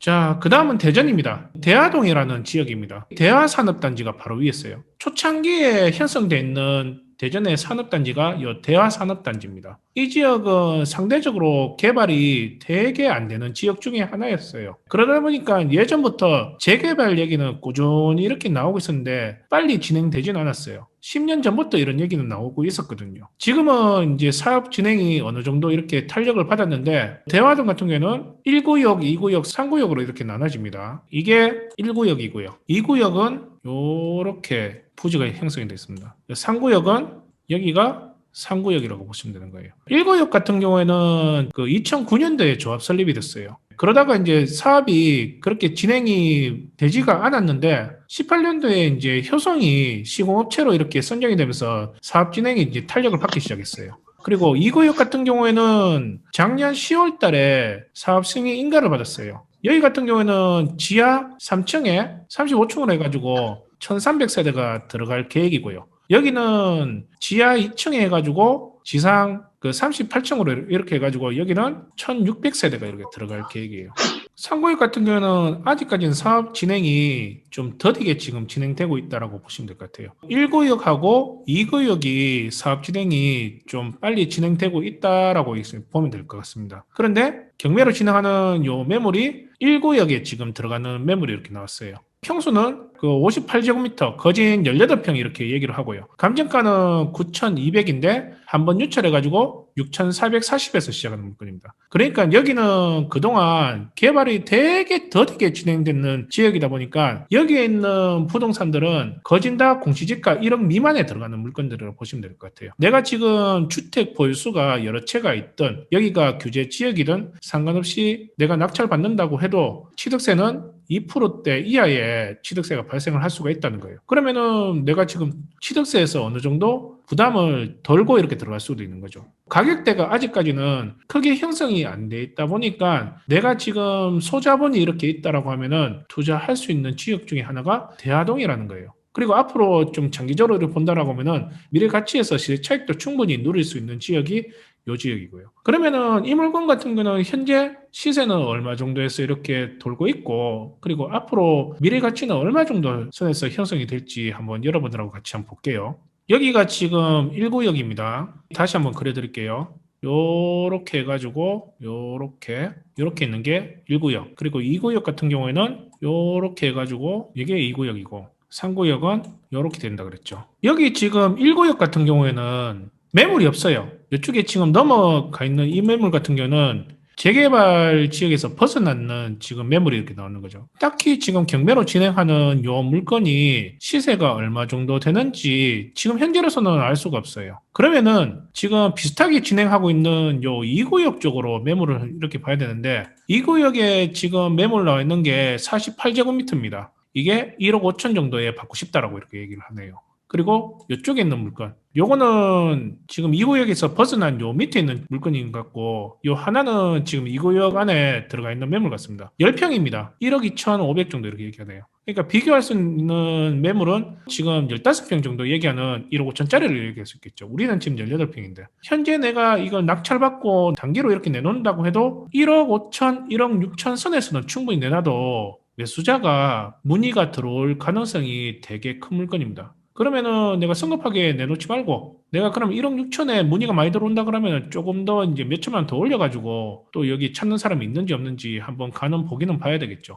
자, 그 다음은 대전입니다. 대화동이라는 지역입니다. 대화산업단지가 바로 위에 있어요. 초창기에 형성되어 있는 대전의 산업단지가 이 대화산업단지입니다. 이 지역은 상대적으로 개발이 되게 안 되는 지역 중에 하나였어요. 그러다 보니까 예전부터 재개발 얘기는 꾸준히 이렇게 나오고 있었는데 빨리 진행되지는 않았어요. 10년 전부터 이런 얘기는 나오고 있었거든요. 지금은 이제 사업 진행이 어느 정도 이렇게 탄력을 받았는데 대화동 같은 경우에는 1구역, 2구역, 3구역으로 이렇게 나눠집니다. 이게 1구역이고요. 2구역은 이렇게 부지가 형성이 되어 있습니다. 3구역은 여기가 3구역이라고 보시면 되는 거예요. 1구역 같은 경우에는 그 2009년도에 조합 설립이 됐어요. 그러다가 이제 사업이 그렇게 진행이 되지가 않았는데 18년도에 이제 효성이 시공업체로 이렇게 선정이 되면서 사업 진행이 이제 탄력을 받기 시작했어요. 그리고 2구역 같은 경우에는 작년 10월 달에 사업 승인 인가를 받았어요. 여기 같은 경우에는 지하 3층에 35층으로 해가지고 1300세대가 들어갈 계획이고요. 여기는 지하 2층에 해가지고 지상 그 38층으로 이렇게 해가지고 여기는 1600세대가 이렇게 들어갈 계획이에요. 상구역 같은 경우는 아직까지는 사업 진행이 좀 더디게 지금 진행되고 있다고 보시면 될 것 같아요. 1구역하고 2구역이 사업 진행이 좀 빨리 진행되고 있다라고 보면 될 것 같습니다. 그런데 경매로 진행하는 요 매물이 1구역에 지금 들어가는 매물이 이렇게 나왔어요. 평수는 그 58제곱미터, 거진 18평 이렇게 얘기를 하고요. 감정가는 9,200인데 한 번 유찰해가지고 6,440에서 시작하는 물건입니다. 그러니까 여기는 그동안 개발이 되게 더디게 진행되는 지역이다 보니까 여기에 있는 부동산들은 거진 다 공시지가 1억 미만에 들어가는 물건들을 보시면 될 것 같아요. 내가 지금 주택 보유수가 여러 채가 있든 여기가 규제 지역이든 상관없이 내가 낙찰받는다고 해도 취득세는 2%대 이하의 취득세가 발생을 할 수가 있다는 거예요. 그러면은 내가 지금 취득세에서 어느 정도 부담을 덜고 이렇게 들어갈 수도 있는 거죠. 가격대가 아직까지는 크게 형성이 안 돼 있다 보니까 내가 지금 소자본이 이렇게 있다라고 하면은 투자할 수 있는 지역 중에 하나가 대하동이라는 거예요. 그리고 앞으로 좀 장기적으로 본다라고 하면은 미래 가치에서 시세 차익도 충분히 누릴 수 있는 지역이 요 지역이고요. 그러면은 이 물건 같은 경우는 현재 시세는 얼마 정도에서 이렇게 돌고 있고 그리고 앞으로 미래 가치는 얼마 정도 선에서 형성이 될지 한번 여러분들하고 같이 한번 볼게요. 여기가 지금 1구역입니다. 다시 한번 그려드릴게요. 요렇게 해가지고 요렇게 있는 게 1구역 그리고 2구역 같은 경우에는 요렇게 해가지고 이게 2구역이고 3구역은 요렇게 된다 그랬죠. 여기 지금 1구역 같은 경우에는 매물이 없어요. 이쪽에 지금 넘어가 있는 이 매물 같은 경우는 재개발 지역에서 벗어나는 지금 매물이 이렇게 나오는 거죠. 딱히 지금 경매로 진행하는 요 물건이 시세가 얼마 정도 되는지 지금 현재로서는 알 수가 없어요. 그러면은 지금 비슷하게 진행하고 있는 요 2구역 쪽으로 매물을 이렇게 봐야 되는데 2구역에 지금 매물 나와 있는 게 48제곱미터입니다. 이게 1억 5천 정도에 받고 싶다라고 이렇게 얘기를 하네요. 그리고 이쪽에 있는 물건. 요거는 지금 2구역에서 벗어난 요 밑에 있는 물건인 것 같고 요 하나는 지금 2구역 안에 들어가 있는 매물 같습니다. 10평입니다. 1억 2,500 정도 이렇게 얘기하네요. 그러니까 비교할 수 있는 매물은 지금 15평 정도 얘기하는 1억 5천짜리를 얘기할 수 있겠죠. 우리는 지금 18평인데 현재 내가 이걸 낙찰받고 단기로 이렇게 내놓는다고 해도 1억 5천, 1억 6천 선에서는 충분히 내놔도 매수자가 문의가 들어올 가능성이 되게 큰 물건입니다. 그러면은 내가 성급하게 내놓지 말고 내가 그럼 1억 6천에 문의가 많이 들어온다 그러면 조금 더 이제 몇 천만 원 더 올려가지고 또 여기 찾는 사람이 있는지 없는지 한번 가는 보기는 봐야 되겠죠.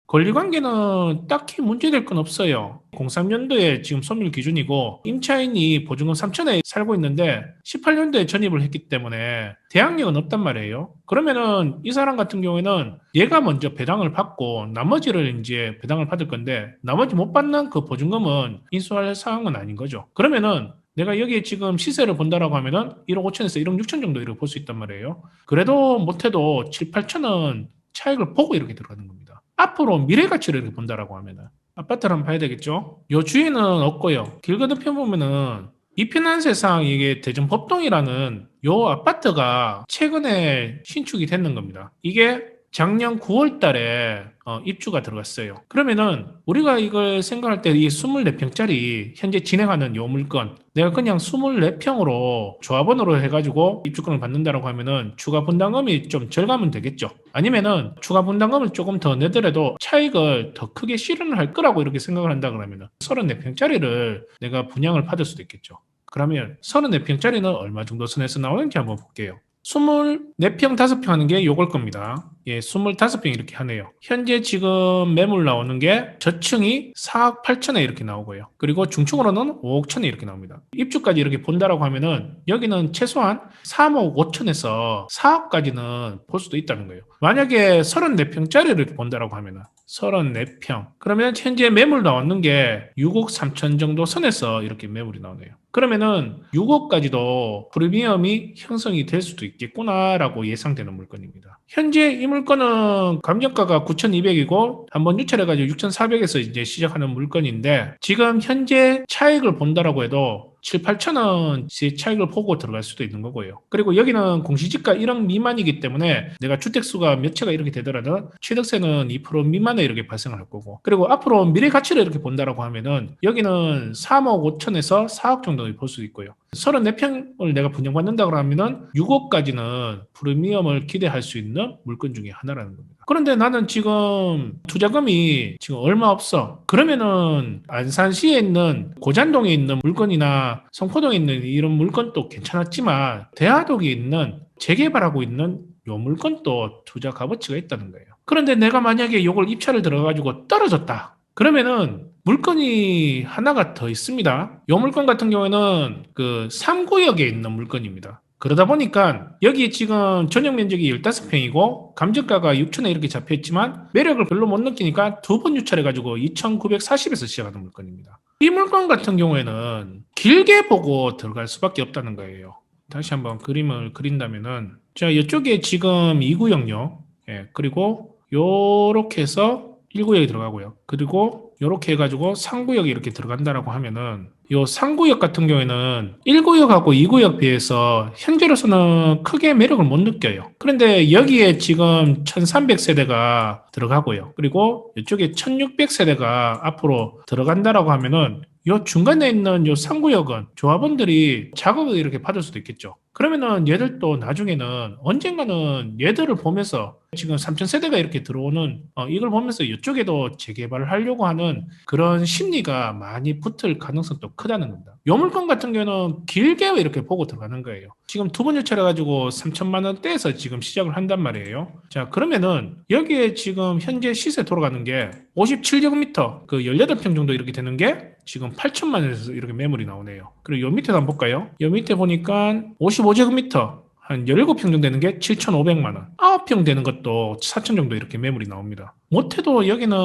권리관계는 딱히 문제될 건 없어요. 03년도에 지금 소멸 기준이고 임차인이 보증금 3천에 살고 있는데 18년도에 전입을 했기 때문에 대항력은 없단 말이에요. 그러면은 이 사람 같은 경우에는 얘가 먼저 배당을 받고 나머지를 이제 배당을 받을 건데 나머지 못 받는 그 보증금은 인수할 상황은 아닌 거죠. 그러면은 내가 여기에 지금 시세를 본다라고 하면은 1억 5천에서 1억 6천 정도 이렇게 볼 수 있단 말이에요. 그래도 못해도 7, 8천은 차익을 보고 이렇게 들어가는 겁니다. 앞으로 미래 가치를 이렇게 본다라고 하면은 아파트를 한번 봐야 되겠죠. 요 주위는 없고요. 길 건너편 보면은 이편한 세상 이게 대전 법동이라는 요 아파트가 최근에 신축이 됐는 겁니다. 이게 작년 9월 달에 입주가 들어갔어요. 그러면은 우리가 이걸 생각할 때 이 24평짜리 현재 진행하는 요 물건 내가 그냥 24평으로 조합원으로 해가지고 입주권을 받는다라고 하면은 추가 분담금이 좀 절감은 되겠죠. 아니면은 추가 분담금을 조금 더 내더라도 차익을 더 크게 실현을 할 거라고 이렇게 생각을 한다 그러면은 34평짜리를 내가 분양을 받을 수도 있겠죠. 그러면 34평짜리는 얼마 정도 선에서 나오는지 한번 볼게요. 24평, 5평 하는 게 요걸 겁니다. 예, 25평 이렇게 하네요. 현재 지금 매물 나오는 게 저층이 4억 8천에 이렇게 나오고요. 그리고 중층으로는 5억 천에 이렇게 나옵니다. 입주까지 이렇게 본다라고 하면은 여기는 최소한 3억 5천에서 4억까지는 볼 수도 있다는 거예요. 만약에 34평짜리를 본다라고 하면은 34평. 그러면 현재 매물 나왔는 게 6억 3천 정도 선에서 이렇게 매물이 나오네요. 그러면은 6억까지도 프리미엄이 형성이 될 수도 있겠구나라고 예상되는 물건입니다. 현재 이 물건은 감정가가 9,200이고 한번 유찰해가지고 6,400에서 이제 시작하는 물건인데 지금 현재 차익을 본다라고 해도 7, 8천 원씩 차익을 보고 들어갈 수도 있는 거고요. 그리고 여기는 공시지가 1억 미만이기 때문에 내가 주택수가 몇 채가 이렇게 되더라도 취득세는 2% 미만에 이렇게 발생할 거고 그리고 앞으로 미래 가치를 이렇게 본다라고 하면은 여기는 3억 5천에서 4억 정도 볼 수 있고요. 34평을 내가 분양받는다 그러면은 6억까지는 프리미엄을 기대할 수 있는 물건 중에 하나라는 겁니다. 그런데 나는 지금 투자금이 지금 얼마 없어. 그러면은 안산시에 있는 고잔동에 있는 물건이나 성포동에 있는 이런 물건도 괜찮았지만 대하동에 있는 재개발하고 있는 요 물건도 투자 값어치가 있다는 거예요. 그런데 내가 만약에 요걸 입찰을 들어가지고 떨어졌다. 그러면은 물건이 하나가 더 있습니다. 요 물건 같은 경우에는 그 3구역에 있는 물건입니다. 그러다 보니까 여기 지금 전용 면적이 15평이고 감정가가 6천에 이렇게 잡혀 있지만 매력을 별로 못 느끼니까 두 번 유찰해가지고 2,940에서 시작하는 물건입니다. 이 물건 같은 경우에는 길게 보고 들어갈 수밖에 없다는 거예요. 다시 한번 그림을 그린다면은 자 이쪽에 지금 2구역요. 예, 그리고 요렇게 해서 1구역이 들어가고요. 그리고 요렇게 해가지고 3구역이 이렇게 들어간다라고 하면은 요 3구역 같은 경우에는 1구역하고 2구역 비해서 현재로서는 크게 매력을 못 느껴요. 그런데 여기에 지금 1300세대가 들어가고요. 그리고 이쪽에 1600세대가 앞으로 들어간다라고 하면은 요 중간에 있는 요 3구역은 조합원들이 작업을 이렇게 받을 수도 있겠죠. 그러면은 얘들도 나중에는 언젠가는 얘들을 보면서 지금 3000세대가 이렇게 들어오는 이걸 보면서 이쪽에도 재개발을 하려고 하는 그런 심리가 많이 붙을 가능성도 크다는 겁니다. 요 물건 같은 경우는 길게 이렇게 보고 들어가는 거예요. 지금 두 번 유찰해가지고 3천만 원대에서 지금 시작을 한단 말이에요. 자 그러면은 여기에 지금 현재 시세 돌아가는 게 57제곱미터 그 18평 정도 이렇게 되는 게 지금 8천만 원에서 이렇게 매물이 나오네요. 그리고 요 밑에도 한번 볼까요? 요 밑에 보니까 55제곱미터 한 17평 정도 되는 게 7,500만 원. 9평 되는 것도 4천 정도 이렇게 매물이 나옵니다. 못해도 여기는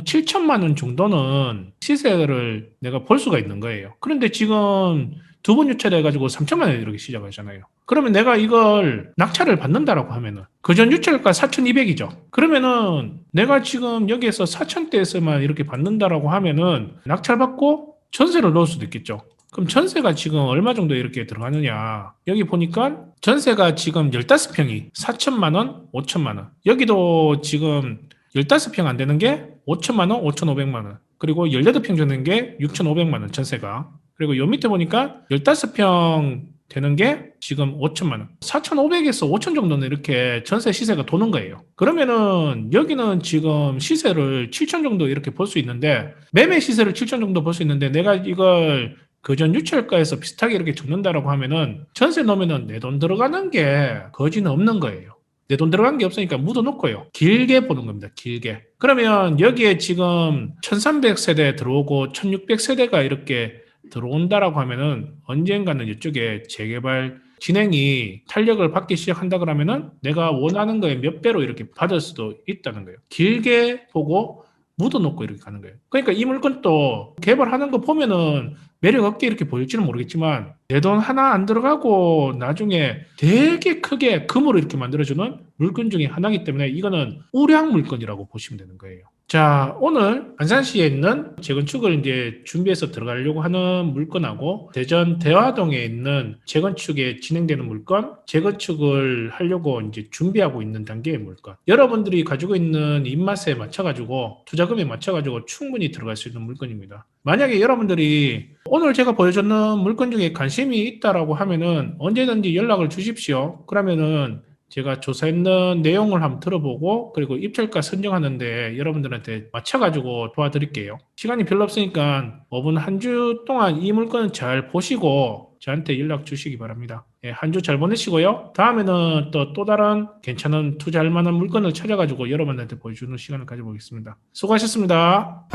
7천만 원 정도는 시세를 내가 볼 수가 있는 거예요. 그런데 지금 두 번 유찰해가지고 3천만 원 이렇게 시작하잖아요. 그러면 내가 이걸 낙찰을 받는다라고 하면은 그전 유찰가 4,200이죠. 그러면은 내가 지금 여기에서 4천대에서만 이렇게 받는다라고 하면은 낙찰받고 전세를 넣을 수도 있겠죠. 그럼 전세가 지금 얼마 정도 이렇게 들어가느냐. 여기 보니까 전세가 지금 15평이 4천만 원, 5천만 원. 여기도 지금 15평 안 되는 게 5천만 원, 5,500만 원. 그리고 18평 정도 되는 게 6,500만 원 전세가. 그리고 요 밑에 보니까 15평 되는 게 지금 5천만 원. 4,500에서 5천 정도는 이렇게 전세 시세가 도는 거예요. 그러면은 여기는 지금 시세를 7천 정도 이렇게 볼 수 있는데 매매 시세를 7천 정도 볼 수 있는데 내가 이걸 그전 유찰가에서 비슷하게 이렇게 죽는다라고 하면은 전세 넣으면은 내 돈 들어가는 게 거지는 없는 거예요. 내 돈 들어간 게 없으니까 묻어놓고요. 길게 보는 겁니다. 길게. 그러면 여기에 지금 1300세대 들어오고 1600세대가 이렇게 들어온다라고 하면은 언젠가는 이쪽에 재개발 진행이 탄력을 받기 시작한다 그러면은 내가 원하는 거에 몇 배로 이렇게 받을 수도 있다는 거예요. 길게 보고 묻어놓고 이렇게 가는 거예요. 그러니까 이 물건도 개발하는 거 보면은 매력 없게 이렇게 보일지는 모르겠지만 내 돈 하나 안 들어가고 나중에 되게 크게 금으로 이렇게 만들어주는 물건 중에 하나이기 때문에 이거는 우량 물건이라고 보시면 되는 거예요. 자, 오늘 안산시에 있는 재건축을 이제 준비해서 들어가려고 하는 물건하고 대전 대화동에 있는 재건축에 진행되는 물건, 재건축을 하려고 이제 준비하고 있는 단계의 물건. 여러분들이 가지고 있는 입맛에 맞춰가지고 투자금에 맞춰가지고 충분히 들어갈 수 있는 물건입니다. 만약에 여러분들이 오늘 제가 보여줬는 물건 중에 관심이 있다라고 하면은 언제든지 연락을 주십시오. 그러면은 제가 조사했는 내용을 한번 들어보고 그리고 입찰가 선정하는데 여러분들한테 맞춰가지고 도와드릴게요. 시간이 별로 없으니까 5분 한 주 동안 이 물건 잘 보시고 저한테 연락 주시기 바랍니다. 예, 한 주 잘 보내시고요. 다음에는 또 다른 괜찮은 투자할 만한 물건을 찾아가지고 여러분한테 보여주는 시간을 가져보겠습니다. 수고하셨습니다.